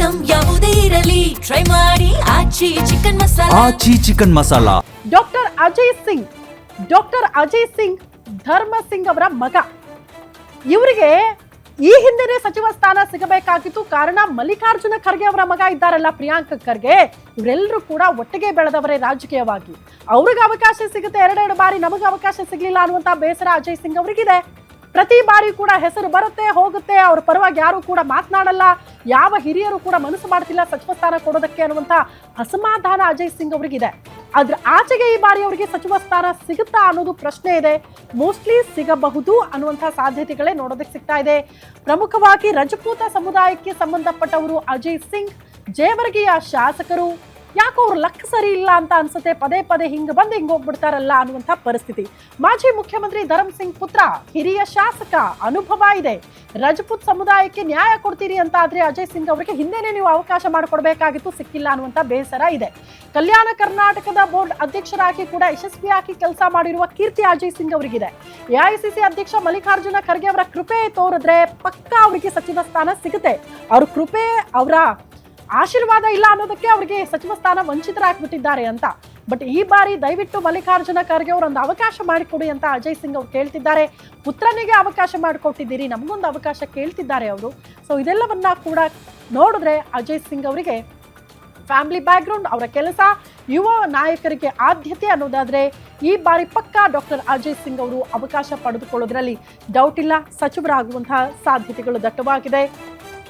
Item ಯಾವುದೇ ಇರಲಿ try ಮಾಡಿ ಆಚಿ ಚಿಕನ್ ಮಸಾಲಾ. ಆಚಿ ಚಿಕನ್ ಮಸಾಲಾ. ಡಾಕ್ಟರ್ ಅಜಯ್ ಸಿಂಗ್ ಧರ್ಮ ಸಿಂಗ್ ಅವರ ಮಗ. ಇವರಿಗೆ ಈ ಹಿಂದೆನೇ ಸಚಿವ ಸ್ಥಾನ ಸಿಗಬೇಕಾಗಿತ್ತು. ಕಾರಣ ಮಲ್ಲಿಕಾರ್ಜುನ ಖರ್ಗೆ ಅವರ ಮಗ ಇದ್ದಾರಲ್ಲ, ಪ್ರಿಯಾಂಕ್ ಖರ್ಗೆ, ಇವರೆಲ್ಲರೂ ಕೂಡ ಒಟ್ಟಿಗೆ ಬೆಳೆದವರೇ ರಾಜಕೀಯವಾಗಿ. ಅವ್ರಿಗೆ ಅವಕಾಶ ಸಿಗುತ್ತೆ, ಎರಡೆರಡು ಬಾರಿ ನಮಗೆ ಅವಕಾಶ ಸಿಗ್ಲಿಲ್ಲ ಅನ್ನುವಂತ ಬೇಸರ ಅಜಯ್ ಸಿಂಗ್ ಅವರಿಗಿದೆ. ಪ್ರತಿ ಬಾರಿ ಕೂಡ ಹೆಸರು ಬರುತ್ತೆ ಹೋಗುತ್ತೆ, ಅವ್ರ ಪರವಾಗಿ ಯಾರು ಕೂಡ ಮಾತನಾಡಲ್ಲ, ಯಾವ ಹಿರಿಯರು ಕೂಡ ಮನಸ್ಸು ಮಾಡ್ತಿಲ್ಲ ಸಚಿವ ಸ್ಥಾನ ಕೊಡೋದಕ್ಕೆ ಅನ್ನುವಂತ ಅಸಮಾಧಾನ ಅಜಯ್ ಸಿಂಗ್ ಅವರಿಗಿದೆ. ಆದ್ರೆ ಆಚೆಗೆ ಈ ಬಾರಿ ಅವರಿಗೆ ಸಚಿವ ಸ್ಥಾನ ಸಿಗುತ್ತಾ ಅನ್ನೋದು ಪ್ರಶ್ನೆ ಇದೆ. ಮೋಸ್ಟ್ಲಿ ಸಿಗಬಹುದು ಅನ್ನುವಂಥ ಸಾಧ್ಯತೆಗಳೇ ನೋಡೋದಕ್ಕೆ ಸಿಗ್ತಾ ಇದೆ. ಪ್ರಮುಖವಾಗಿ ರಜಪೂತ ಸಮುದಾಯಕ್ಕೆ ಸಂಬಂಧಪಟ್ಟವರು ಅಜಯ್ ಸಿಂಗ್, ಜೇವರ್ಗಿಯ ಶಾಸಕರು. ಯಾಕೋ ಅವ್ರ ಲಕ್ ಸರಿ ಇಲ್ಲ ಅಂತ ಅನ್ಸುತ್ತೆ, ಪದೇ ಪದೇ ಹಿಂಗ್ ಹೋಗ್ಬಿಡ್ತಾರಲ್ಲ ಅನ್ನುವಂಥ ಪರಿಸ್ಥಿತಿ. ಮಾಜಿ ಮುಖ್ಯಮಂತ್ರಿ ಧರ್ಮ್ ಸಿಂಗ್ ಪುತ್ರ, ಹಿರಿಯ ಶಾಸಕ, ಅನುಭವ ಇದೆ. ರಜಪೂತ್ ಸಮುದಾಯಕ್ಕೆ ನ್ಯಾಯ ಕೊಡ್ತೀರಿ ಅಂತ ಆದ್ರೆ ಅಜಯ್ ಸಿಂಗ್ ಅವರಿಗೆ ಹಿಂದೆನೇ ನೀವು ಅವಕಾಶ ಮಾಡಿಕೊಡ್ಬೇಕಾಗಿತ್ತು, ಸಿಕ್ಕಿಲ್ಲ ಅನ್ನುವಂಥ ಬೇಸರ ಇದೆ. ಕಲ್ಯಾಣ ಕರ್ನಾಟಕದ ಬೋರ್ಡ್ ಅಧ್ಯಕ್ಷರಾಗಿ ಕೂಡ ಯಶಸ್ವಿಯಾಗಿ ಕೆಲಸ ಮಾಡಿರುವ ಕೀರ್ತಿ ಅಜಯ್ ಸಿಂಗ್ ಅವರಿಗಿದೆ. ಎಐಸಿಸಿ ಅಧ್ಯಕ್ಷ ಮಲ್ಲಿಕಾರ್ಜುನ ಖರ್ಗೆ ಅವರ ಕೃಪೆ ತೋರಿದ್ರೆ ಪಕ್ಕಾ ಅವರಿಗೆ ಸಚಿವ ಸ್ಥಾನ ಸಿಗುತ್ತೆ. ಅವ್ರ ಕೃಪೆ, ಅವರ ಆಶೀರ್ವಾದ ಇಲ್ಲ ಅನ್ನೋದಕ್ಕೆ ಅವರಿಗೆ ಸಚಿವ ಸ್ಥಾನ ವಂಚಿತರಾಗ್ಬಿಟ್ಟಿದ್ದಾರೆ ಅಂತ. ಬಟ್ ಈ ಬಾರಿ ದಯವಿಟ್ಟು ಮಲ್ಲಿಕಾರ್ಜುನ ಖರ್ಗೆ ಅವರು ಒಂದು ಅವಕಾಶ ಮಾಡಿಕೊಡಿ ಅಂತ ಅಜಯ್ ಸಿಂಗ್ ಅವರು ಕೇಳ್ತಿದ್ದಾರೆ. ಪುತ್ರನಿಗೆ ಅವಕಾಶ ಮಾಡಿಕೊಟ್ಟಿದ್ದೀರಿ, ನಮಗೊಂದು ಅವಕಾಶ ಕೇಳ್ತಿದ್ದಾರೆ ಅವರು. ಸೊ ಇದೆಲ್ಲವನ್ನ ಕೂಡ ನೋಡಿದ್ರೆ ಅಜಯ್ ಸಿಂಗ್ ಅವರಿಗೆ ಫ್ಯಾಮಿಲಿ ಬ್ಯಾಕ್ಗ್ರೌಂಡ್, ಅವರ ಕೆಲಸ, ಯುವ ನಾಯಕರಿಗೆ ಆದ್ಯತೆ ಅನ್ನೋದಾದ್ರೆ ಈ ಬಾರಿ ಪಕ್ಕಾ ಡಾಕ್ಟರ್ ಅಜಯ್ ಸಿಂಗ್ ಅವರು ಅವಕಾಶ ಪಡೆದುಕೊಳ್ಳೋದ್ರಲ್ಲಿ ಡೌಟ್ ಇಲ್ಲ. ಸಚಿವರಾಗುವಂತಹ ಸಾಧ್ಯತೆಗಳು ದಟ್ಟವಾಗಿದೆ.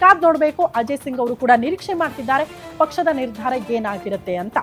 ಕಾದ್ ನೋಡಬೇಕು. ಅಜಯ್ ಸಿಂಗ್ ಅವರು ಕೂಡ ನಿರೀಕ್ಷೆ ಮಾಡ್ತಿದ್ದಾರೆ ಪಕ್ಷದ ನಿರ್ಧಾರ ಏನಾಗಿರುತ್ತೆ ಅಂತ.